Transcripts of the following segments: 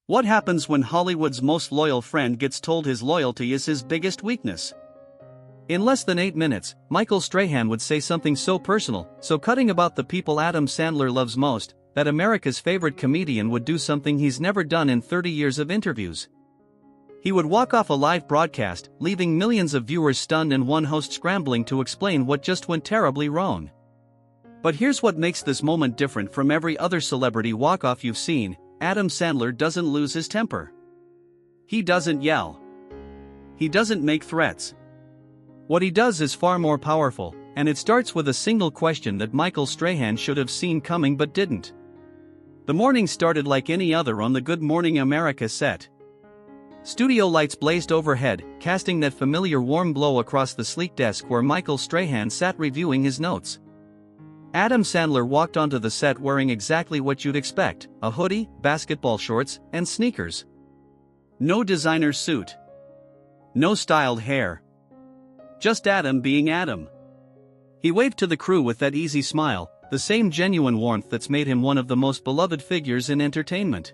What happens when Hollywood's most loyal friend gets told his loyalty is his biggest weakness? In less than 8 minutes, Michael Strahan would say something so personal, so cutting about the people Adam Sandler loves most, that America's favorite comedian would do something he's never done in 30 years of interviews. He would walk off a live broadcast, leaving millions of viewers stunned and one host scrambling to explain what just went terribly wrong. But here's what makes this moment different from every other celebrity walk-off you've seen: Adam Sandler doesn't lose his temper. He doesn't yell. He doesn't make threats. What he does is far more powerful, and it starts with a single question that Michael Strahan should have seen coming but didn't. The morning started like any other on the Good Morning America set. Studio lights blazed overhead, casting that familiar warm glow across the sleek desk where Michael Strahan sat reviewing his notes. Adam Sandler walked onto the set wearing exactly what you'd expect: a hoodie, basketball shorts, and sneakers. No designer suit. No styled hair. Just Adam being Adam. He waved to the crew with that easy smile, the same genuine warmth that's made him one of the most beloved figures in entertainment.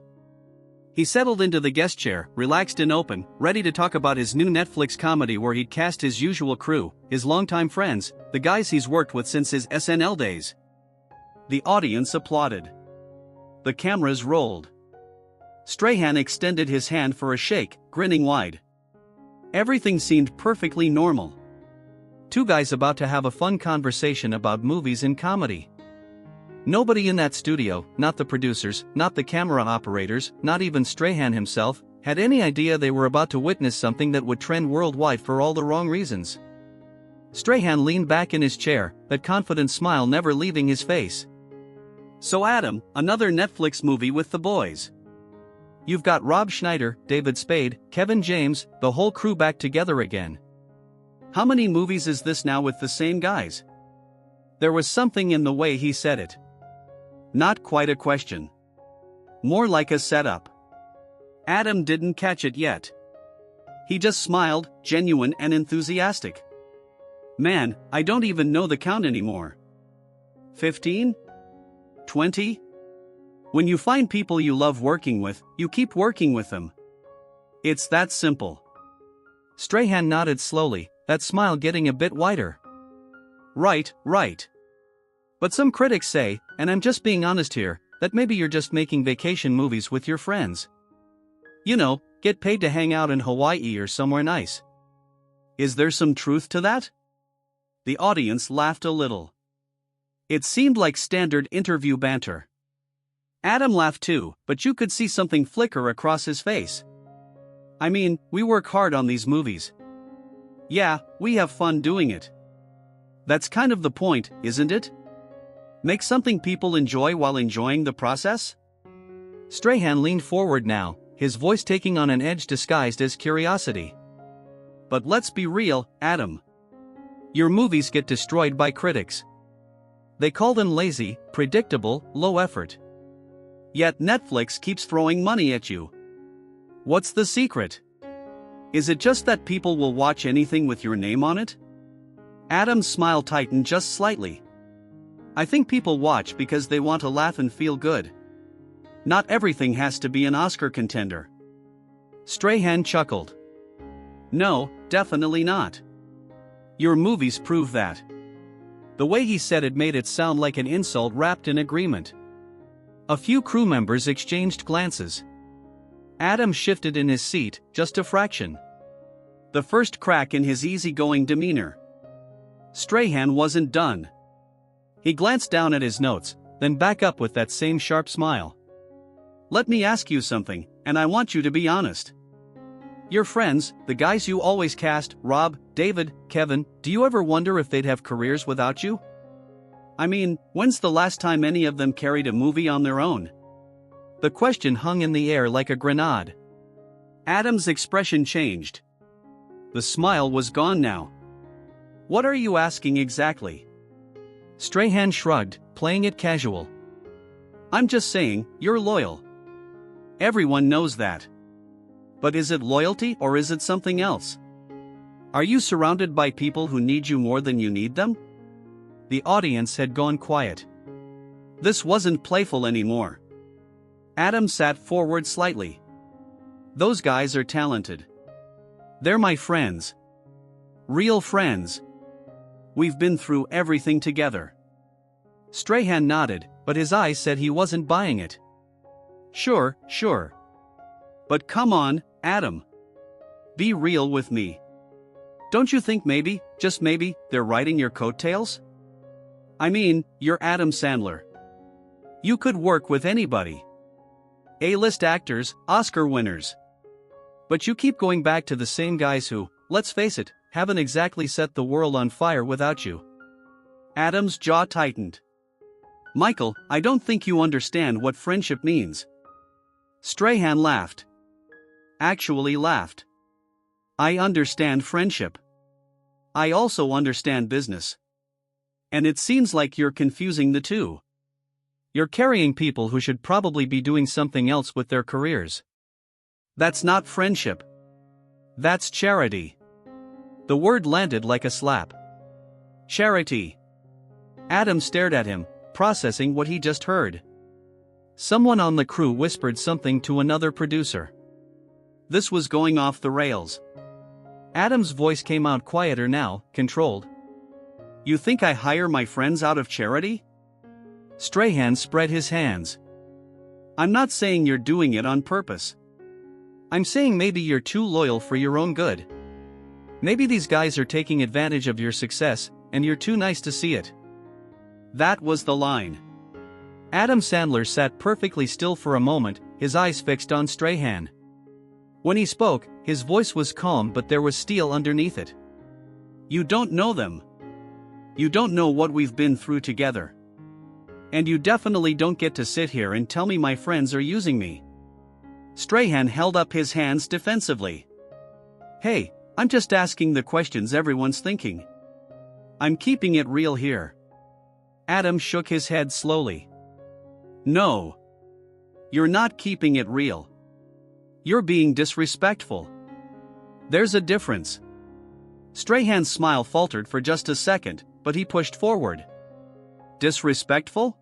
He settled into the guest chair, relaxed and open, ready to talk about his new Netflix comedy where he'd cast his usual crew, his longtime friends, the guys he's worked with since his SNL days. The audience applauded. The cameras rolled. Strahan extended his hand for a shake, grinning wide. Everything seemed perfectly normal. Two guys about to have a fun conversation about movies and comedy. Nobody in that studio, not the producers, not the camera operators, not even Strahan himself, had any idea they were about to witness something that would trend worldwide for all the wrong reasons. Strahan leaned back in his chair, that confident smile never leaving his face. "So Adam, another Netflix movie with the boys. You've got Rob Schneider, David Spade, Kevin James, the whole crew back together again. How many movies is this now with the same guys?" There was something in the way he said it. Not quite a question. More like a setup. Adam didn't catch it yet. He just smiled, genuine and enthusiastic. "Man, I don't even know the count anymore. 15? 20? When you find people you love working with, you keep working with them. It's that simple." Strahan nodded slowly, that smile getting a bit wider. Right. But some critics say, and I'm just being honest here, that maybe you're just making vacation movies with your friends. You know, get paid to hang out in Hawaii or somewhere nice. Is there some truth to that? The audience laughed a little. It seemed like standard interview banter. Adam laughed too, but you could see something flicker across his face. "I mean, we work hard on these movies. Yeah, we have fun doing it. That's kind of the point, isn't it? Make something people enjoy while enjoying the process?" Strahan leaned forward now, his voice taking on an edge disguised as curiosity. "But let's be real, Adam. Your movies get destroyed by critics. They call them lazy, predictable, low effort. Yet Netflix keeps throwing money at you. What's the secret? Is it just that people will watch anything with your name on it?" Adam's smile tightened just slightly. "I think people watch because they want to laugh and feel good. Not everything has to be an Oscar contender." Strahan chuckled. "No, definitely not. Your movies prove that." The way he said it made it sound like an insult wrapped in agreement. A few crew members exchanged glances. Adam shifted in his seat, just a fraction. The first crack in his easygoing demeanor. Strahan wasn't done. He glanced down at his notes, then back up with that same sharp smile. "Let me ask you something, and I want you to be honest. Your friends, the guys you always cast, Rob, David, Kevin, do you ever wonder if they'd have careers without you? I mean, when's the last time any of them carried a movie on their own?" The question hung in the air like a grenade. Adam's expression changed. The smile was gone now. "What are you asking exactly?" Strahan shrugged, playing it casual. "I'm just saying, you're loyal. Everyone knows that. But is it loyalty or is it something else? Are you surrounded by people who need you more than you need them?" The audience had gone quiet. This wasn't playful anymore. Adam sat forward slightly. Those guys are talented. They're my friends. Real friends. We've been through everything together." Strahan nodded, but his eyes said he wasn't buying it. Sure. But come on, Adam. Be real with me. Don't you think maybe, just maybe, they're riding your coattails? I mean, you're Adam Sandler. You could work with anybody. A-list actors, Oscar winners. But you keep going back to the same guys who, let's face it, haven't exactly set the world on fire without you. Adam's jaw tightened. Michael, I don't think you understand what friendship means. Strahan laughed. Actually laughed. I understand friendship. I also understand business. And it seems like you're confusing the two. You're carrying people who should probably be doing something else with their careers. That's not friendship. That's charity. The word landed like a slap. Charity. Adam stared at him, processing what he just heard. Someone on the crew whispered something to another producer. This was going off the rails. Adam's voice came out quieter now, controlled. You think I hire my friends out of charity? Strahan spread his hands. I'm not saying you're doing it on purpose. I'm saying maybe you're too loyal for your own good. Maybe these guys are taking advantage of your success, and you're too nice to see it. That was the line. Adam Sandler sat perfectly still for a moment, his eyes fixed on Strahan. When he spoke, his voice was calm, but there was steel underneath it. You don't know them. You don't know what we've been through together. And you definitely don't get to sit here and tell me my friends are using me. Strahan held up his hands defensively. Hey, I'm just asking the questions everyone's thinking. I'm keeping it real here. Adam shook his head slowly. No. You're not keeping it real. You're being disrespectful. There's a difference. Strahan's smile faltered for just a second, but he pushed forward. Disrespectful?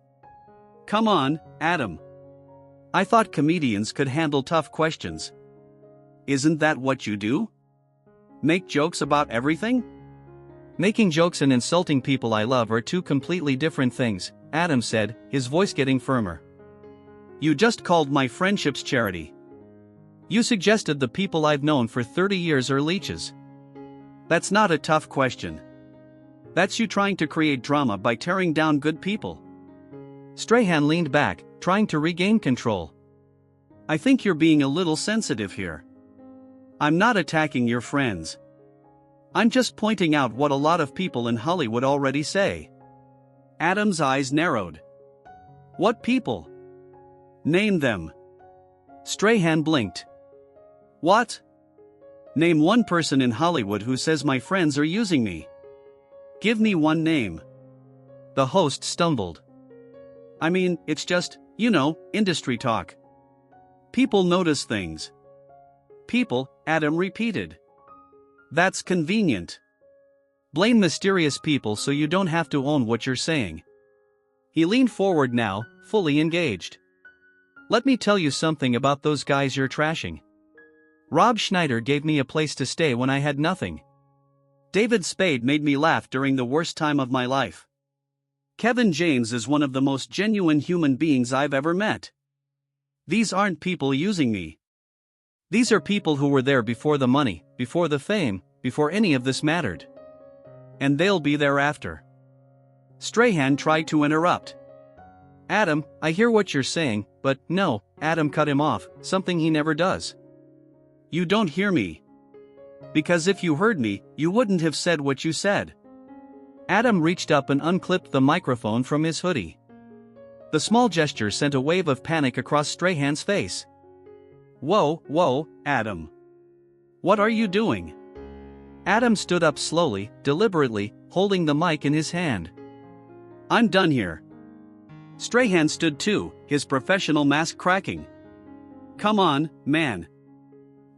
Come on, Adam. I thought comedians could handle tough questions. Isn't that what you do? Make jokes about everything? Making jokes and insulting people I love are two completely different things, Adam said, his voice getting firmer. You just called my friendships charity. You suggested the people I've known for 30 years are leeches. That's not a tough question. That's you trying to create drama by tearing down good people. Strahan leaned back, trying to regain control. I think you're being a little sensitive here. I'm not attacking your friends. I'm just pointing out what a lot of people in Hollywood already say. Adam's eyes narrowed. What people? Name them. Strahan blinked. What? Name one person in Hollywood who says my friends are using me. Give me one name. The host stumbled. I mean, it's just, industry talk. People notice things. People, Adam repeated. That's convenient. Blame mysterious people so you don't have to own what you're saying. He leaned forward now, fully engaged. Let me tell you something about those guys you're trashing. Rob Schneider gave me a place to stay when I had nothing. David Spade made me laugh during the worst time of my life. Kevin James is one of the most genuine human beings I've ever met. These aren't people using me. These are people who were there before the money, before the fame, before any of this mattered. And they'll be there after. Strahan tried to interrupt. Adam, I hear what you're saying, but no, Adam cut him off, something he never does. You don't hear me. Because if you heard me, you wouldn't have said what you said. Adam reached up and unclipped the microphone from his hoodie. The small gesture sent a wave of panic across Strahan's face. Whoa, Adam. What are you doing? Adam stood up slowly, deliberately, holding the mic in his hand. I'm done here. Strahan stood too, his professional mask cracking. Come on, man.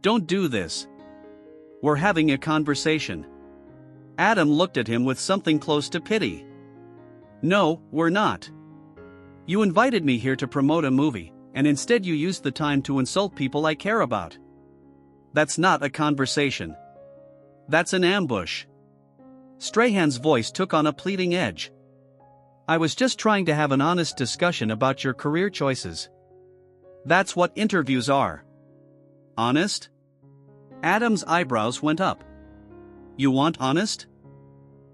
Don't do this. We're having a conversation. Adam looked at him with something close to pity. No, we're not. You invited me here to promote a movie, and instead you used the time to insult people I care about. That's not a conversation. That's an ambush. Strahan's voice took on a pleading edge. I was just trying to have an honest discussion about your career choices. That's what interviews are. Honest? Adam's eyebrows went up. You want honest?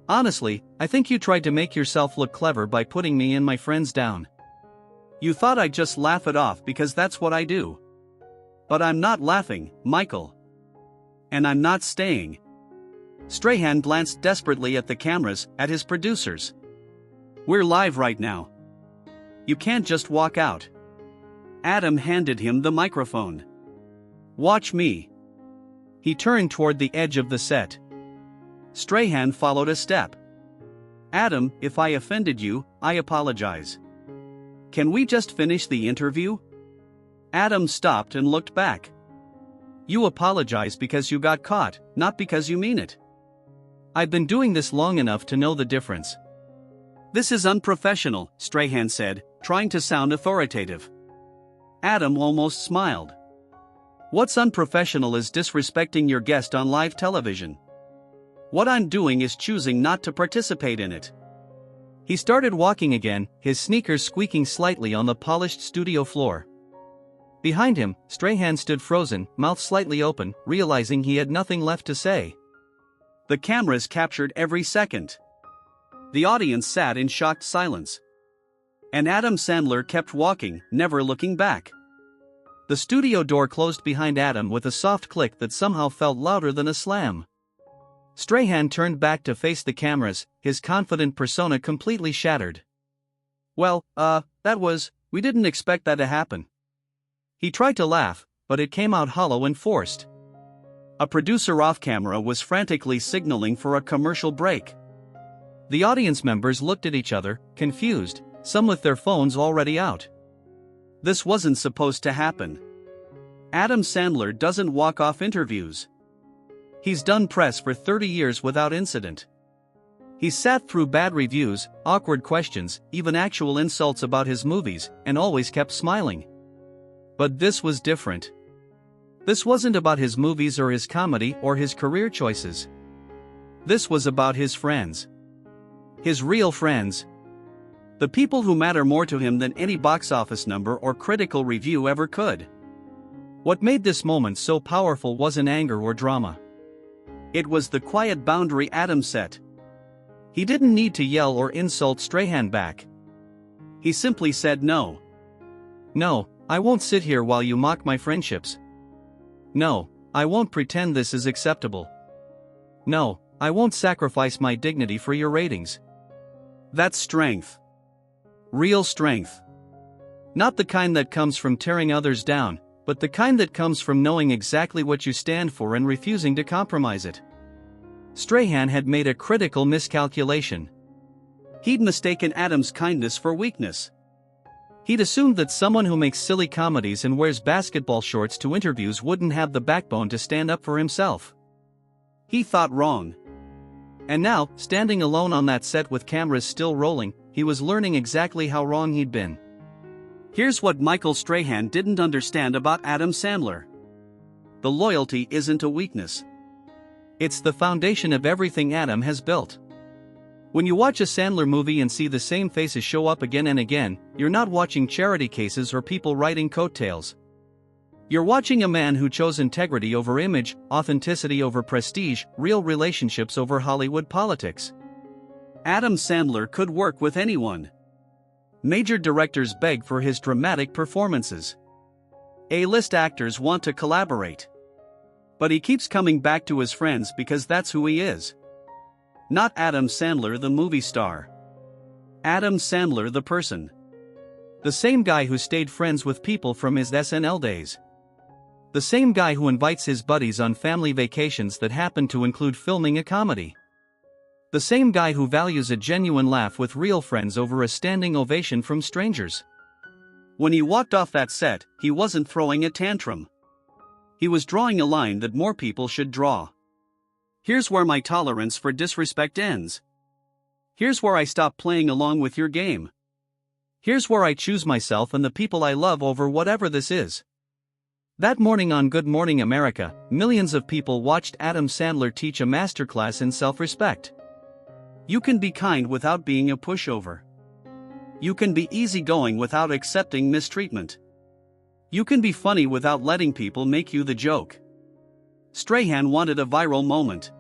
Honestly, I think you tried to make yourself look clever by putting me and my friends down. You thought I'd just laugh it off because that's what I do. But I'm not laughing, Michael. And I'm not staying. Strahan glanced desperately at the cameras, at his producers. We're live right now. You can't just walk out. Adam handed him the microphone. Watch me. He turned toward the edge of the set. Strahan followed a step. Adam, if I offended you, I apologize. Can we just finish the interview? Adam stopped and looked back. You apologize because you got caught, not because you mean it. I've been doing this long enough to know the difference. This is unprofessional, Strahan said, trying to sound authoritative. Adam almost smiled. What's unprofessional is disrespecting your guest on live television. What I'm doing is choosing not to participate in it. He started walking again, his sneakers squeaking slightly on the polished studio floor. Behind him, Strahan stood frozen, mouth slightly open, realizing he had nothing left to say. The cameras captured every second. The audience sat in shocked silence. And Adam Sandler kept walking, never looking back. The studio door closed behind Adam with a soft click that somehow felt louder than a slam. Strahan turned back to face the cameras, his confident persona completely shattered. Well, we didn't expect that to happen. He tried to laugh, but it came out hollow and forced. A producer off camera was frantically signaling for a commercial break. The audience members looked at each other, confused, some with their phones already out. This wasn't supposed to happen. Adam Sandler doesn't walk off interviews. He's done press for 30 years without incident. He's sat through bad reviews, awkward questions, even actual insults about his movies, and always kept smiling. But this was different. This wasn't about his movies or his comedy or his career choices. This was about his friends. His real friends. The people who matter more to him than any box office number or critical review ever could. What made this moment so powerful wasn't anger or drama. It was the quiet boundary Adam set. He didn't need to yell or insult Strahan back. He simply said no. No, I won't sit here while you mock my friendships. No, I won't pretend this is acceptable. No, I won't sacrifice my dignity for your ratings. That's strength. Real strength. Not the kind that comes from tearing others down, but the kind that comes from knowing exactly what you stand for and refusing to compromise it. Strahan had made a critical miscalculation. He'd mistaken Adam's kindness for weakness. He'd assumed that someone who makes silly comedies and wears basketball shorts to interviews wouldn't have the backbone to stand up for himself. He thought wrong. And now, standing alone on that set with cameras still rolling, he was learning exactly how wrong he'd been. Here's what Michael Strahan didn't understand about Adam Sandler. The loyalty isn't a weakness. It's the foundation of everything Adam has built. When you watch a Sandler movie and see the same faces show up again and again, you're not watching charity cases or people riding coattails. You're watching a man who chose integrity over image, authenticity over prestige, real relationships over Hollywood politics. Adam Sandler could work with anyone. Major directors beg for his dramatic performances. A-list actors want to collaborate. But he keeps coming back to his friends because that's who he is. Not Adam Sandler the movie star. Adam Sandler the person. The same guy who stayed friends with people from his SNL days. The same guy who invites his buddies on family vacations that happen to include filming a comedy. The same guy who values a genuine laugh with real friends over a standing ovation from strangers. When he walked off that set, he wasn't throwing a tantrum. He was drawing a line that more people should draw. Here's where my tolerance for disrespect ends. Here's where I stop playing along with your game. Here's where I choose myself and the people I love over whatever this is. That morning on Good Morning America, millions of people watched Adam Sandler teach a masterclass in self-respect. You can be kind without being a pushover. You can be easygoing without accepting mistreatment. You can be funny without letting people make you the joke. Strahan wanted a viral moment.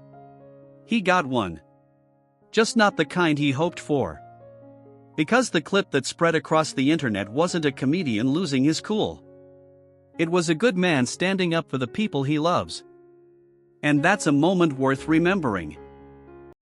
He got one. Just not the kind he hoped for. Because the clip that spread across the internet wasn't a comedian losing his cool. It was a good man standing up for the people he loves. And that's a moment worth remembering.